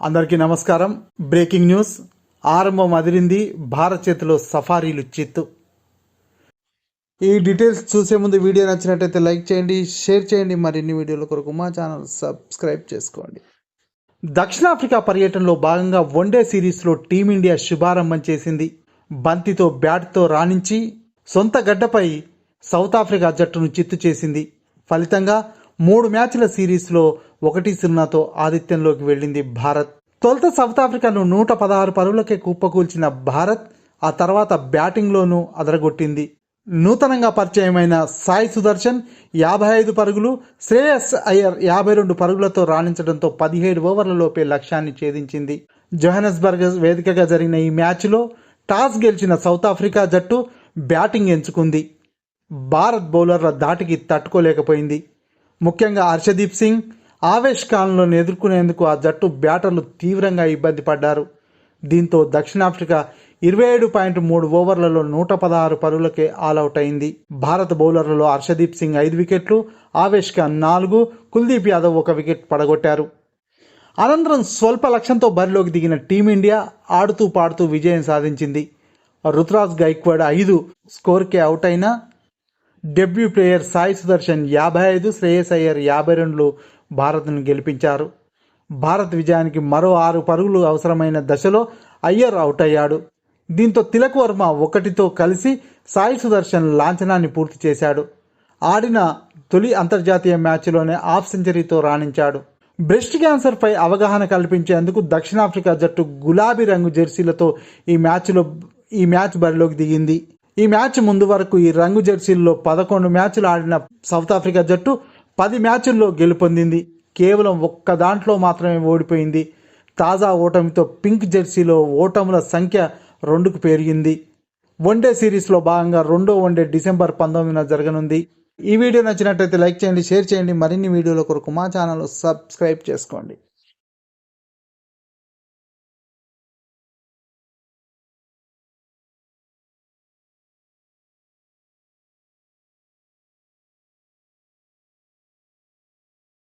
అందరికీ నమస్కారం. Breaking news. ఆరంభం అదిరింది. భారత్ చేతిలో సఫారీలు చిత్తు. ఈ డీటెయిల్స్ చూసే ముందు వీడియో నచ్చినట్టయితే లైక్ చేయండి, షేర్ చేయండి. మరిన్ని వీడియోల కొరకు మా ఛానల్ సబ్స్క్రైబ్ చేసుకోండి. దక్షిణాఫ్రికా పర్యటనలో భాగంగా వన్డే సిరీస్లో టీమిండియా శుభారంభం చేసింది. బంతితో బ్యాట్తో రాణించి సొంత గడ్డపై సౌత్ ఆఫ్రికా జట్టును చిత్తు చేసింది. ఫలితంగా 3 మ్యాచ్ల సిరీస్లో 1-0తో ఆధిత్యంలోకి వెళ్ళింది భారత్. తొలుత సౌత్ ఆఫ్రికాను 116 పరుగులకే కుప్పకూల్చిన భారత్ ఆ తర్వాత బ్యాటింగ్లోనూ అదరగొట్టింది. నూతనంగా పరిచయమైన సాయి సుదర్శన్ 55 పరుగులు, శ్రేయస్ అయ్యర్ 52 పరుగులతో రాణించడంతో 17 ఓవర్లలోపే లక్ష్యాన్ని ఛేదించింది. జోహానస్బర్గ్ వేదికగా జరిగిన ఈ మ్యాచ్లో టాస్ గెలిచిన సౌత్ ఆఫ్రికా జట్టు బ్యాటింగ్ ఎంచుకుంది. భారత్ బౌలర్ల ధాటికి తట్టుకోలేకపోయింది. ముఖ్యంగా హర్షదీప్ సింగ్, ఆవేష్ ఖాన్లను ఎదుర్కొనేందుకు ఆ జట్టు బ్యాటర్లు తీవ్రంగా ఇబ్బంది పడ్డారు. దీంతో దక్షిణాఫ్రికా 27.3 ఓవర్లలో 116 పరుగులకే ఆలౌట్ అయింది. భారత బౌలర్లలో హర్షదీప్ సింగ్ 5 వికెట్లు, ఆవేష్ ఖాన్ 4, కుల్దీప్ యాదవ్ 1 వికెట్ పడగొట్టారు. అనంతరం స్వల్ప లక్ష్యంతో బరిలోకి దిగిన టీమిండియా ఆడుతూ పాడుతూ విజయం సాధించింది. రుతురాజ్ గైక్వాడ్ 5 స్కోర్కే అవుట్ అయినా డెబ్యూ ప్లేయర్ సాయి సుదర్శన్ 55, శ్రేయస్ అయ్యర్ 52 భారత్ను గెలిపించారు. భారత్ విజయానికి మరో 6 పరుగులు అవసరమైన దశలో అయ్యర్ అవుట్ అయ్యాడు. దీంతో తిలక్ వర్మ 1తో కలిసి సాయి సుదర్శన్ లాంఛనాన్ని పూర్తి చేశాడు. ఆడిన తొలి అంతర్జాతీయ మ్యాచ్లోనే హాఫ్ సెంచరీతో రాణించాడు. బ్రెస్ట్ క్యాన్సర్పై అవగాహన కల్పించేందుకు దక్షిణాఫ్రికా జట్టు గులాబీ రంగు జెర్సీలతో ఈ మ్యాచ్ బరిలోకి దిగింది. ఈ మ్యాచ్ ముందు వరకు ఈ రంగు జెర్సీల్లో 11 మ్యాచ్లు ఆడిన సౌత్ ఆఫ్రికా జట్టు 10 మ్యాచ్ల్లో గెలుపొందింది. కేవలం 1 దాంట్లో మాత్రమే ఓడిపోయింది. తాజా ఓటమితో పింక్ జెర్సీలో ఓటముల సంఖ్య 2కు పెరిగింది. వన్డే సిరీస్లో భాగంగా 2వ వన్డే డిసెంబర్ 19న జరగనుంది. ఈ వీడియో నచ్చినట్లయితే లైక్ చేయండి, షేర్ చేయండి. మరిన్ని వీడియోల కొరకు మా ఛానల్ సబ్స్క్రైబ్ చేసుకోండి.